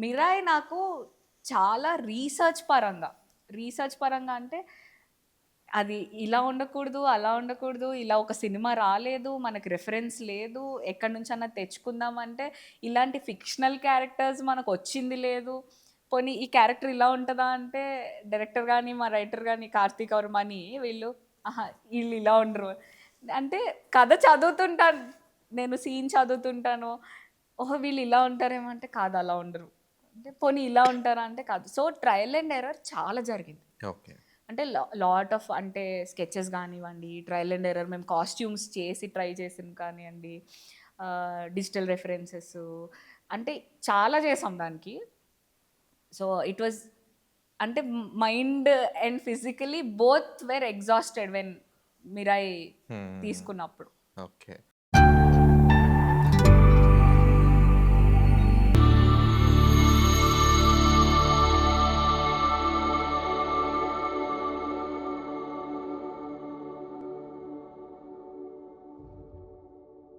మిరాయి నాకు చాలా రీసెర్చ్ పరంగా అంటే అది ఇలా ఉండకూడదు, అలా ఉండకూడదు, ఇలా ఒక సినిమా రాలేదు, మనకి రిఫరెన్స్ లేదు, ఎక్కడి నుంచన్నా తెచ్చుకుందామంటే ఇలాంటి ఫిక్షనల్ క్యారెక్టర్స్ మనకొచ్చింది లేదు. పోనీ ఈ క్యారెక్టర్ ఇలా ఉంటదా అంటే డైరెక్టర్ గాని, మా రైటర్ గాని 'కార్తీక్ వర్మని' వీళ్ళు అహా! ఈళ్ళు ఇలా ఉండరు. అంటే కథ చదువుతుంటాను. నేను సీన్ చదువుతుంటాను. ఓహో! వీళ్ళు ఇలా ఉంటారేమో అంటే కాదు అలా ఉండరు. అంటే పోనీ ఇలా ఉంటారా అంటే కాదు. సో, ట్రయల్ అండ్ ఎర్రర్ చాలా జరిగింది. ఓకే. అంటే లాట్ ఆఫ్ అంటే స్కెచెస్ గానివ్వండి, ట్రయల్ అండ్ ఎర్రర్ మేము కాస్ట్యూమ్స్ చేసి ట్రై చేసింది కానియండి, డిజిటల్ రెఫరెన్సెస్ అంటే చాలా చేసాం దానికి. సో, ఇట్ వాస్ అంటే mind and physically both wear exhausted when Mirai హ్మ్. తీసుకున్నప్పుడు. ఓకే.